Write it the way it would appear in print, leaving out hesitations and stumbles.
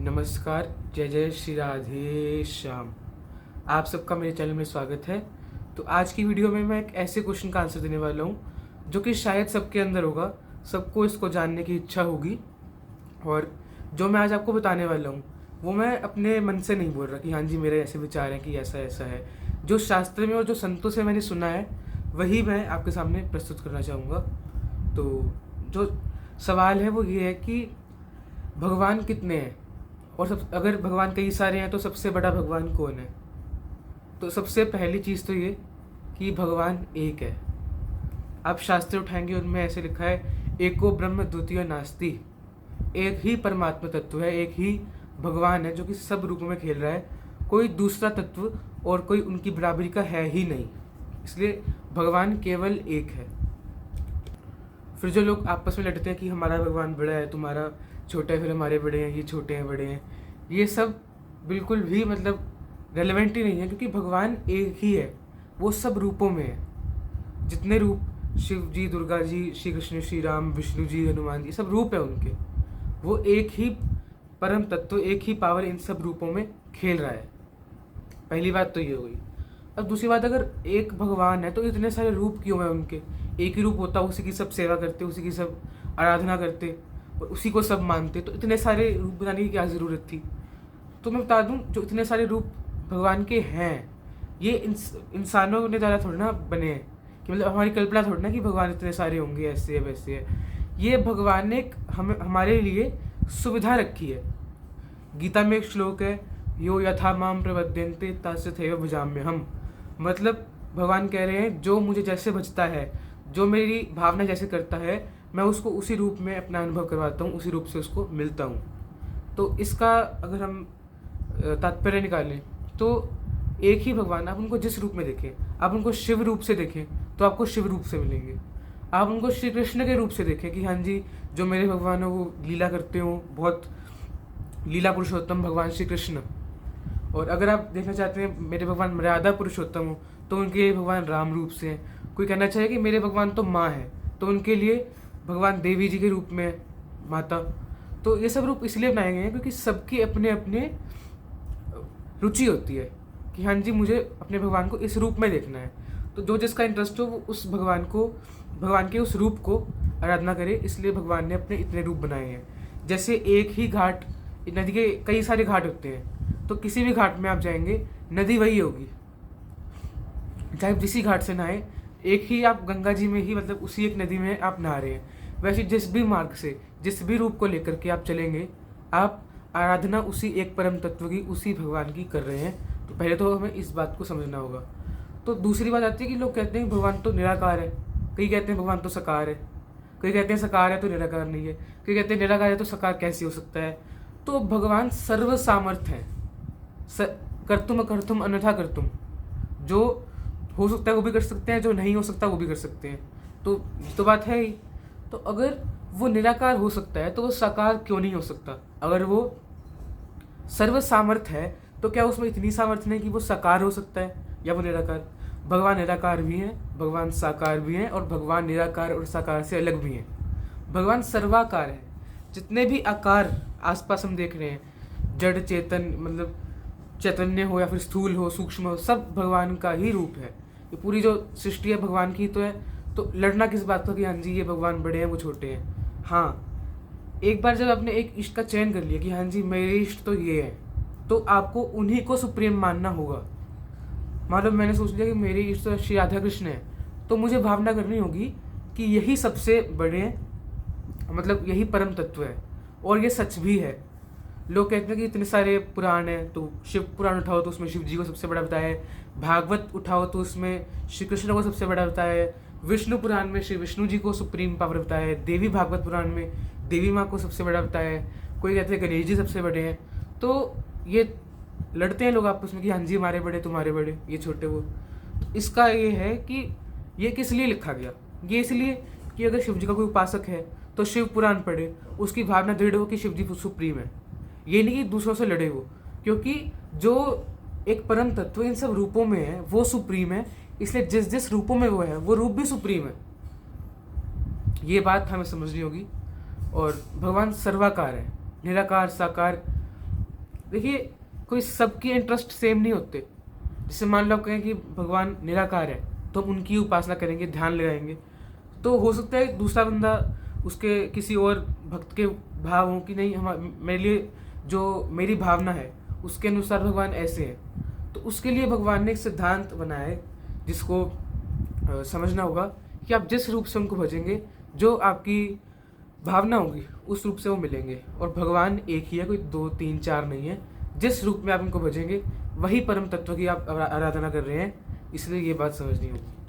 नमस्कार, जय जय श्री राधे श्याम। आप सबका मेरे चैनल में स्वागत है। तो आज की वीडियो में मैं एक ऐसे क्वेश्चन का आंसर देने वाला हूँ जो कि शायद सबके अंदर होगा, सबको इसको जानने की इच्छा होगी। और जो मैं आज आपको बताने वाला हूँ वो मैं अपने मन से नहीं बोल रहा कि हाँ जी मेरे ऐसे विचार हैं कि ऐसा ऐसा है। जो शास्त्र में और जो संतों से मैंने सुना है वही मैं आपके सामने प्रस्तुत करना चाहूँगा। तो जो सवाल है वो ये है कि भगवान कितने हैं, और अगर भगवान कई सारे हैं तो सबसे बड़ा भगवान कौन है। तो सबसे पहली चीज़ तो ये कि भगवान एक है। आप शास्त्र उठाएंगे उनमें ऐसे लिखा है, एको ब्रह्म द्वितीय नास्ति। एक ही परमात्मा तत्व है, एक ही भगवान है जो कि सब रूपों में खेल रहा है। कोई दूसरा तत्व और कोई उनकी बराबरी का है ही नहीं, इसलिए भगवान केवल एक है। फिर जो लोग आपस में लड़ते हैं कि हमारा भगवान बड़ा है, तुम्हारा छोटा है, फिर हमारे बड़े हैं, ये छोटे हैं बड़े हैं, ये सब बिल्कुल भी रेलेवेंट ही नहीं है, क्योंकि भगवान एक ही है। वो सब रूपों में है। जितने रूप शिव जी, दुर्गा जी, श्री कृष्ण, श्री राम, विष्णु जी, हनुमान जी, सब रूप है उनके। वो एक ही परम तत्व, एक ही पावर इन सब रूपों में खेल रहा है। पहली बात तो ये हुई। अब दूसरी बात, अगर एक भगवान है तो इतने सारे रूप क्यों हैं उनके। एक ही रूप होता, उसी की सब सेवा करते, उसी की सब आराधना करते और उसी को सब मानते, तो इतने सारे रूप बनाने की क्या ज़रूरत थी। तो मैं बता दूं, जो इतने सारे रूप भगवान के हैं ये इंसानों ने ज़्यादा थोड़ा ना बने हैं, कि मतलब हमारी कल्पना थोड़ा ना कि भगवान इतने सारे होंगे, ऐसे है वैसे है। ये भगवान ने एक हमारे लिए सुविधा रखी है। गीता में एक श्लोक है, यो यथा माम प्रपद्यन्ते तथैव भजाम्यहम्। मतलब भगवान कह रहे हैं, जो मुझे जैसे भजता है, जो मेरी भावना जैसे करता है, मैं उसको उसी रूप में अपना अनुभव करवाता हूँ, उसी रूप से उसको मिलता हूँ। तो इसका अगर हम तात्पर्य निकालें तो एक ही भगवान, आप उनको जिस रूप में देखें, आप उनको शिव रूप से देखें तो आपको शिव रूप से मिलेंगे। आप उनको श्री कृष्ण के रूप से देखें कि हाँ जी जो मेरे भगवान हो वो लीला करते हो, बहुत लीला पुरुषोत्तम भगवान श्री कृष्ण। और अगर आप देखना चाहते हैं मेरे भगवान मर्यादा पुरुषोत्तम हो तो उनके लिए भगवान राम रूप से हैं। कोई कहना चाहे कि मेरे भगवान तो माँ है, तो उनके लिए भगवान देवी जी के रूप में माता। तो ये सब रूप इसलिए बनाए गए हैं क्योंकि सबकी अपने अपने रुचि होती है कि हाँ जी मुझे अपने भगवान को इस रूप में देखना है। तो जो जिसका इंटरेस्ट हो वो उस भगवान के उस रूप को आराधना करे, इसलिए भगवान ने अपने इतने रूप बनाए हैं। जैसे एक ही घाट, नदी के कई सारे घाट होते हैं, तो किसी भी घाट में आप जाएंगे नदी वही होगी, चाहे जिसी घाट से नहाए, एक ही आप गंगा जी में ही उसी एक नदी में आप नहा रहे हैं। वैसे जिस भी मार्ग से, जिस भी रूप को लेकर के आप चलेंगे, आप आराधना उसी एक परम तत्व की, उसी भगवान की कर रहे हैं। तो पहले तो हमें इस बात को समझना होगा। तो दूसरी बात आती है कि लोग कहते हैं भगवान तो निराकार है, कई कहते हैं भगवान तो साकार है, कई कहते हैं साकार है तो निराकार नहीं है, कई कहते हैं निराकार है तो साकार कैसे हो सकता है। तो भगवान सर्व सामर्थ है, कर्तुम कर्तुम अन्यथा कर्तुम। जो हो सकता है वो भी कर सकते हैं, जो नहीं हो सकता वो भी कर सकते हैं। तो ये तो बात है ही। तो अगर वो निराकार हो सकता है तो वो साकार क्यों नहीं हो सकता। अगर वो सर्व सामर्थ है तो क्या उसमें इतनी सामर्थ्य नहीं कि वो साकार हो सकता है या वो निराकार। भगवान निराकार भी हैं, भगवान साकार भी हैं, और भगवान निराकार और साकार से अलग भी हैं। भगवान सर्वाकार है। जितने भी आकार आसपास हम देख रहे हैं, जड़ चेतन, चैतन्य हो या फिर स्थूल हो, सूक्ष्म हो, सब भगवान का ही रूप है। ये पूरी जो सृष्टि है भगवान की तो है। तो लड़ना किस बात का कि हाँ जी ये भगवान बड़े हैं वो छोटे हैं। हाँ, एक बार जब आपने एक इष्ट का चयन कर लिया कि हाँ जी मेरे इष्ट तो ये है, तो आपको उन्हीं को सुप्रीम मानना होगा। मान लो मैंने सोच लिया कि मेरे इष्ट तो श्री राधा कृष्ण है, तो मुझे भावना करनी होगी कि यही सबसे बड़े हैं, यही परम तत्व है। और ये सच भी है। लोग कहते हैं कि इतने सारे पुराण हैं, तो शिव पुराण उठाओ तो उसमें शिव जी को सबसे बड़ा बताया है, भागवत उठाओ तो उसमें श्री कृष्ण को सबसे बड़ा बताया है, विष्णु पुराण में श्री विष्णु जी को सुप्रीम पावर बताया है, देवी भागवत पुराण में देवी माँ को सबसे बड़ा बताया है, कोई कहते हैं गणेश जी सबसे बड़े हैं। तो ये लड़ते हैं लोग आपस में कि हाँ जी हमारे बड़े, तुम्हारे बड़े, ये छोटे वो। तो इसका ये है कि ये किस लिए लिखा गया। ये इसलिए कि अगर शिव जी का कोई उपासक है तो शिव पुराण पढ़े, उसकी भावना दृढ़ हो कि शिव जी सुप्रीम है। ये नहीं कि दूसरों से लड़े वो, क्योंकि जो एक परम तत्व इन सब रूपों में है वो सुप्रीम है, इसलिए जिस जिस रूपों में वो है वो रूप भी सुप्रीम है। ये बात हमें समझनी होगी। और भगवान सर्वाकार है, निराकार साकार देखिए, कोई सबके इंटरेस्ट सेम नहीं होते। जैसे मान लो आप कहें कि भगवान निराकार है, तो हम उनकी उपासना करेंगे, ध्यान लगाएंगे, तो हो सकता है दूसरा बंदा उसके किसी और भक्त के भाव हों कि नहीं, हम मेरे लिए जो मेरी भावना है उसके अनुसार भगवान ऐसे हैं। तो उसके लिए भगवान ने एक सिद्धांत बनाया है जिसको समझना होगा कि आप जिस रूप से उनको भजेंगे, जो आपकी भावना होगी उस रूप से वो मिलेंगे। और भगवान एक ही है, कोई 2 3 4 नहीं है। जिस रूप में आप उनको भजेंगे वही परम तत्व की आप आराधना कर रहे हैं, इसलिए ये बात समझनी होगी।